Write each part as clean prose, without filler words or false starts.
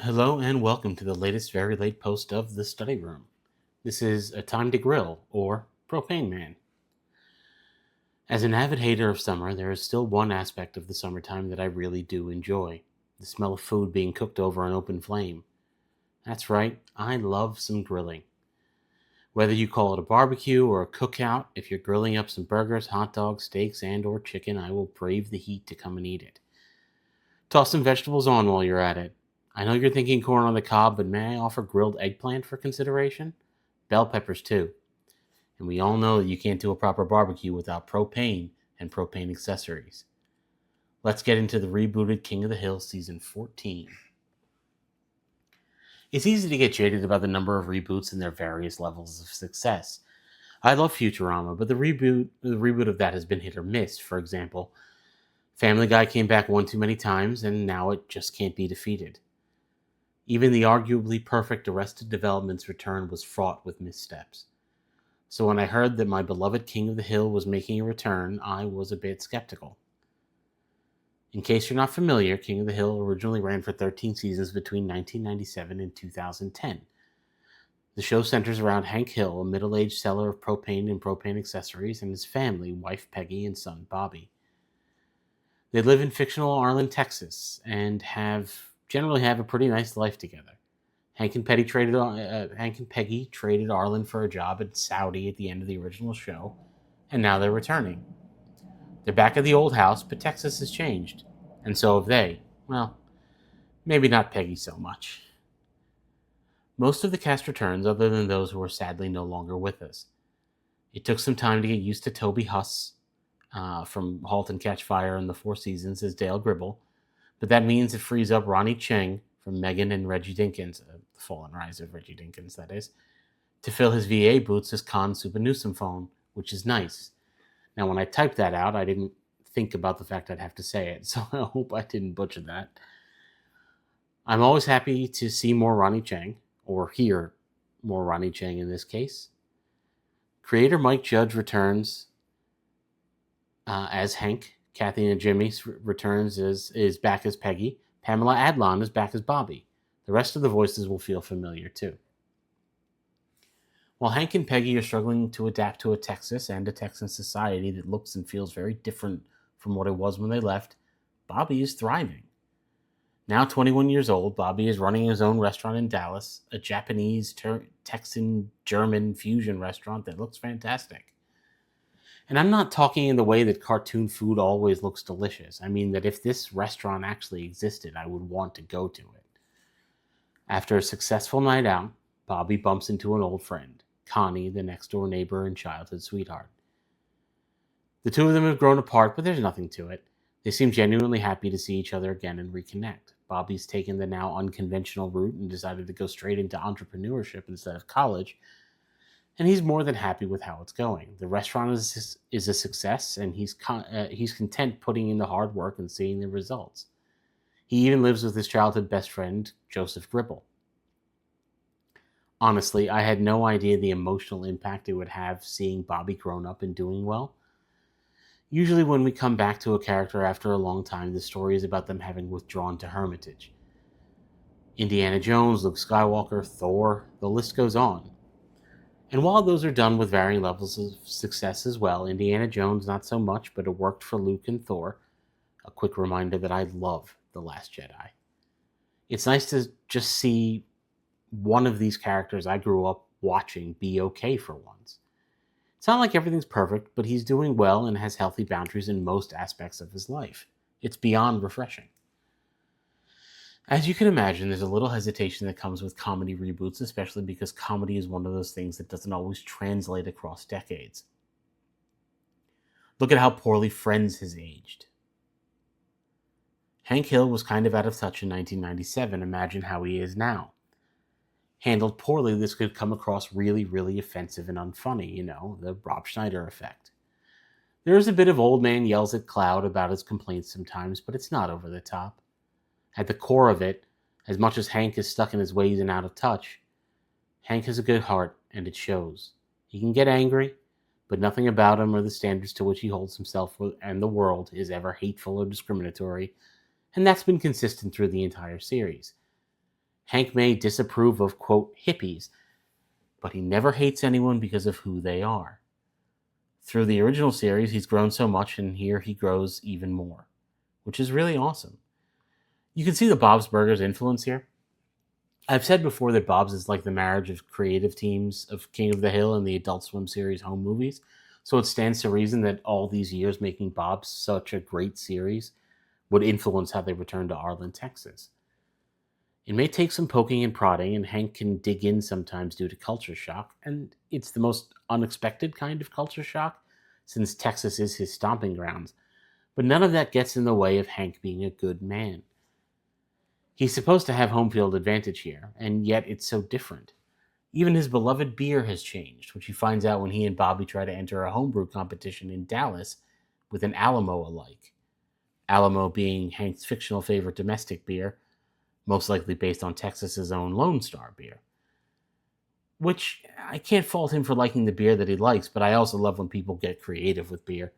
Hello and welcome to the latest very late post of The Study Room. This is A Time to Grill, or Propane Man. As an avid hater of summer, there is still one aspect of the summertime that I really do enjoy: the smell of food being cooked over an open flame. That's right, I love some grilling. Whether you call it a barbecue or a cookout, if you're grilling up some burgers, hot dogs, steaks, and or chicken, I will brave the heat to come and eat it. Toss some vegetables on while you're at it. I know you're thinking corn on the cob, but may I offer grilled eggplant for consideration? Bell peppers too. And we all know that you can't do a proper barbecue without propane and propane accessories. Let's get into the rebooted King of the Hill Season 14. It's easy to get jaded about the number of reboots and their various levels of success. I love Futurama, but the reboot of that has been hit or miss. For example, Family Guy came back one too many times, and now it just can't be defeated. Even the arguably perfect Arrested Development's return was fraught with missteps. So when I heard that my beloved King of the Hill was making a return, I was a bit skeptical. In case you're not familiar, King of the Hill originally ran for 13 seasons between 1997 and 2010. The show centers around Hank Hill, a middle-aged seller of propane and propane accessories, and his family, wife Peggy and son Bobby. They live in fictional Arlen, Texas, and generally have a pretty nice life together. Hank and Peggy traded Arlen for a job in Saudi at the end of the original show, and now they're returning. They're back at the old house, but Texas has changed, and so have they. Well, maybe not Peggy so much. Most of the cast returns, other than those who are sadly no longer with us. It took some time to get used to Toby Huss from *Halt and Catch Fire* in the Four Seasons as Dale Gribble, but that means it frees up Ronnie Cheng from Megan and Reggie Dinkins, the fallen rise of Reggie Dinkins, that is, to fill his VA boots as Con Supanusamphone, which is nice. Now, when I typed that out, I didn't think about the fact I'd have to say it, so I hope I didn't butcher that. I'm always happy to see more Ronnie Cheng, or hear more Ronnie Cheng in this case. Creator Mike Judge returns as Hank. Kathy and Jimmy returns is back as Peggy. Pamela Adlon is back as Bobby. The rest of the voices will feel familiar too. While Hank and Peggy are struggling to adapt to a Texas and a Texan society that looks and feels very different from what it was when they left, Bobby is thriving. Now 21 years old, Bobby is running his own restaurant in Dallas, a Japanese, Texan, German fusion restaurant that looks fantastic. And I'm not talking in the way that cartoon food always looks delicious. I mean that if this restaurant actually existed, I would want to go to it. After a successful night out, Bobby bumps into an old friend, Connie, the next door neighbor and childhood sweetheart. The two of them have grown apart, but there's nothing to it. They seem genuinely happy to see each other again and reconnect. Bobby's taken the now unconventional route and decided to go straight into entrepreneurship instead of college, and he's more than happy with how it's going. The restaurant is a success, and he's content putting in the hard work and seeing the results. He even lives with his childhood best friend, Joseph Gribble. Honestly, I had no idea the emotional impact it would have seeing Bobby grown up and doing well. Usually when we come back to a character after a long time, the story is about them having withdrawn to hermitage. Indiana Jones, Luke Skywalker, Thor, the list goes on. And while those are done with varying levels of success as well, Indiana Jones not so much, but it worked for Luke and Thor. A quick reminder that I love The Last Jedi. It's nice to just see one of these characters I grew up watching be okay for once. It's not like everything's perfect, but he's doing well and has healthy boundaries in most aspects of his life. It's beyond refreshing. As you can imagine, there's a little hesitation that comes with comedy reboots, especially because comedy is one of those things that doesn't always translate across decades. Look at how poorly Friends has aged. Hank Hill was kind of out of touch in 1997. Imagine how he is now. Handled poorly, this could come across really, really offensive and unfunny, the Rob Schneider effect. There is a bit of old man yells at cloud about his complaints sometimes, but it's not over the top. At the core of it, as much as Hank is stuck in his ways and out of touch, Hank has a good heart, and it shows. He can get angry, but nothing about him or the standards to which he holds himself and the world is ever hateful or discriminatory, and that's been consistent through the entire series. Hank may disapprove of, quote, hippies, but he never hates anyone because of who they are. Through the original series, he's grown so much, and here he grows even more, which is really awesome. You can see the Bob's Burgers influence here. I've said before that Bob's is like the marriage of creative teams of King of the Hill and the Adult Swim series home movies. So it stands to reason that all these years making Bob's such a great series would influence how they return to Arlen, Texas. It may take some poking and prodding, and Hank can dig in sometimes due to culture shock, and it's the most unexpected kind of culture shock, since Texas is his stomping grounds. But none of that gets in the way of Hank being a good man. He's supposed to have home field advantage here, and yet it's so different. Even his beloved beer has changed, which he finds out when he and Bobby try to enter a homebrew competition in Dallas with an Alamo alike. Alamo being Hank's fictional favorite domestic beer, most likely based on Texas's own Lone Star beer. Which, I can't fault him for liking the beer that he likes, but I also love when people get creative with beer.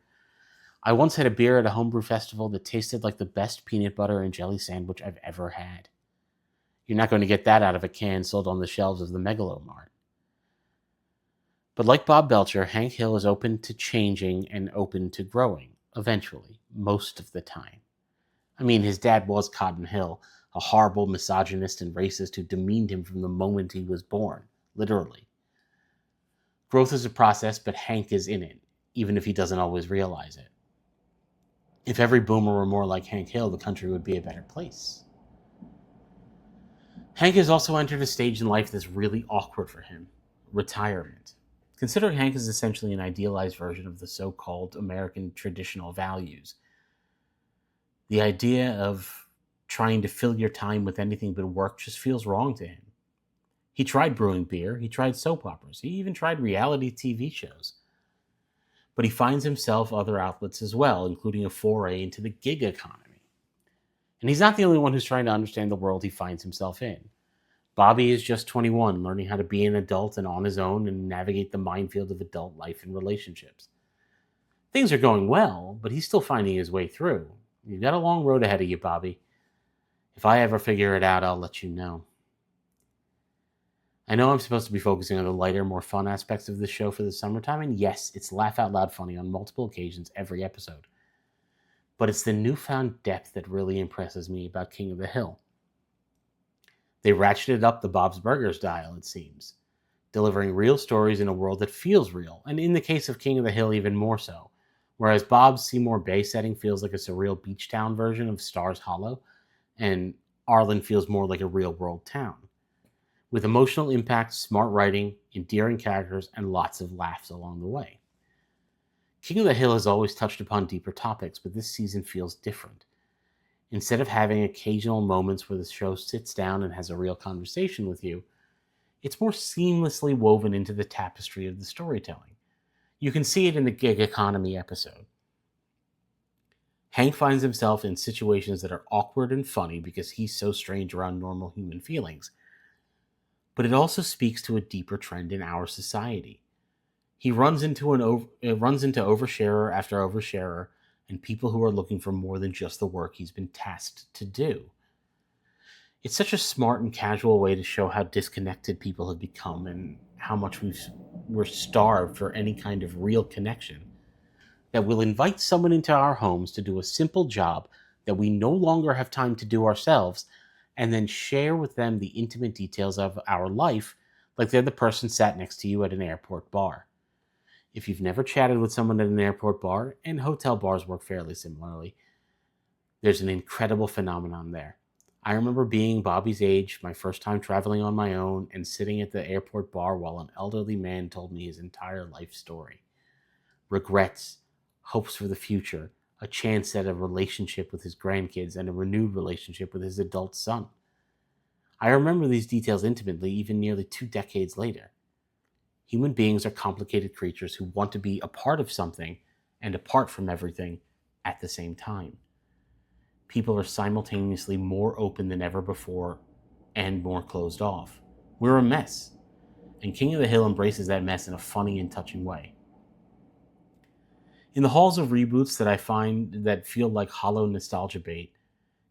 I once had a beer at a homebrew festival that tasted like the best peanut butter and jelly sandwich I've ever had. You're not going to get that out of a can sold on the shelves of the Megalomart. But like Bob Belcher, Hank Hill is open to changing and open to growing, eventually, most of the time. I mean, his dad was Cotton Hill, a horrible misogynist and racist who demeaned him from the moment he was born, literally. Growth is a process, but Hank is in it, even if he doesn't always realize it. If every boomer were more like Hank Hill, the country would be a better place. Hank has also entered a stage in life that's really awkward for him: retirement. Consider Hank is essentially an idealized version of the so-called American traditional values. The idea of trying to fill your time with anything but work just feels wrong to him. He tried brewing beer, he tried soap operas, he even tried reality TV shows. But he finds himself other outlets as well, including a foray into the gig economy. And he's not the only one who's trying to understand the world he finds himself in. Bobby is just 21, learning how to be an adult and on his own and navigate the minefield of adult life and relationships. Things are going well, but he's still finding his way through. You've got a long road ahead of you, Bobby. If I ever figure it out, I'll let you know. I know I'm supposed to be focusing on the lighter, more fun aspects of this show for the summertime, and yes, it's laugh out loud funny on multiple occasions every episode. But it's the newfound depth that really impresses me about King of the Hill. They ratcheted up the Bob's Burgers dial, it seems, delivering real stories in a world that feels real, and in the case of King of the Hill, even more so. Whereas Bob's Seymour Bay setting feels like a surreal beach town version of Stars Hollow, and Arlen feels more like a real-world town. With emotional impact, smart writing, endearing characters, and lots of laughs along the way. King of the Hill has always touched upon deeper topics, but this season feels different. Instead of having occasional moments where the show sits down and has a real conversation with you, it's more seamlessly woven into the tapestry of the storytelling. You can see it in the gig economy episode. Hank finds himself in situations that are awkward and funny because he's so strange around normal human feelings. But it also speaks to a deeper trend in our society. He runs into oversharer after oversharer and people who are looking for more than just the work he's been tasked to do. It's such a smart and casual way to show how disconnected people have become and how much we're starved for any kind of real connection, that we'll invite someone into our homes to do a simple job that we no longer have time to do ourselves, and then share with them the intimate details of our life like they're the person sat next to you at an airport bar. If you've never chatted with someone at an airport bar, and hotel bars work fairly similarly, there's an incredible phenomenon there. I remember being Bobby's age, my first time traveling on my own, and sitting at the airport bar while an elderly man told me his entire life story. Regrets, hopes for the future, a chance at a relationship with his grandkids, and a renewed relationship with his adult son. I remember these details intimately even nearly 2 decades later. Human beings are complicated creatures who want to be a part of something and apart from everything at the same time. People are simultaneously more open than ever before and more closed off. We're a mess, and King of the Hill embraces that mess in a funny and touching way. In the halls of reboots that I find that feel like hollow nostalgia bait,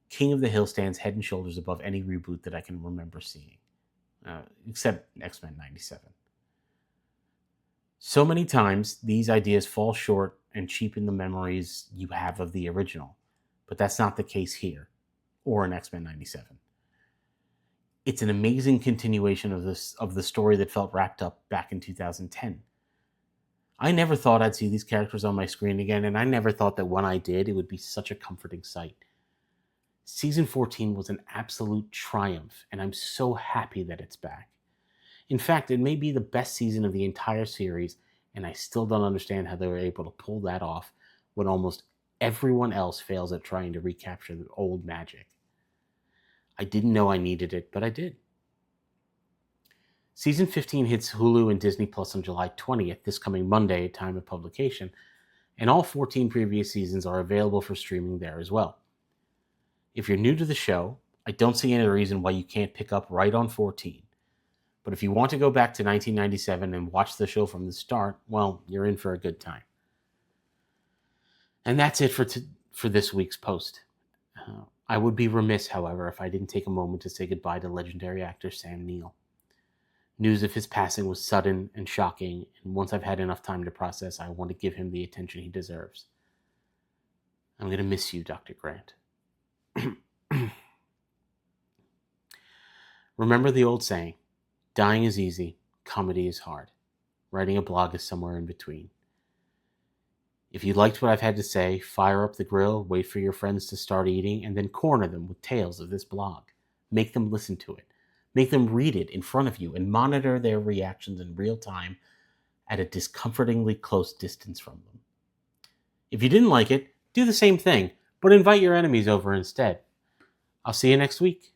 King of the Hill stands head and shoulders above any reboot that I can remember seeing, except X-Men 97. So many times, these ideas fall short and cheapen the memories you have of the original, but that's not the case here, or in X-Men 97. It's an amazing continuation of the story that felt wrapped up back in 2010. I never thought I'd see these characters on my screen again, and I never thought that when I did, it would be such a comforting sight. Season 14 was an absolute triumph, and I'm so happy that it's back. In fact, it may be the best season of the entire series, and I still don't understand how they were able to pull that off when almost everyone else fails at trying to recapture the old magic. I didn't know I needed it, but I did. Season 15 hits Hulu and Disney Plus on July 20th, this coming Monday, time of publication, and all 14 previous seasons are available for streaming there as well. If you're new to the show, I don't see any reason why you can't pick up right on 14. But if you want to go back to 1997 and watch the show from the start, well, you're in for a good time. And that's it for this week's post. I would be remiss, however, if I didn't take a moment to say goodbye to legendary actor Sam Neill. News of his passing was sudden and shocking, and once I've had enough time to process, I want to give him the attention he deserves. I'm going to miss you, Dr. Grant. Remember the old saying, dying is easy, comedy is hard. Writing a blog is somewhere in between. If you liked what I've had to say, fire up the grill, wait for your friends to start eating, and then corner them with tales of this blog. Make them listen to it. Make them read it in front of you and monitor their reactions in real time at a discomfortingly close distance from them. If you didn't like it, do the same thing, but invite your enemies over instead. I'll see you next week.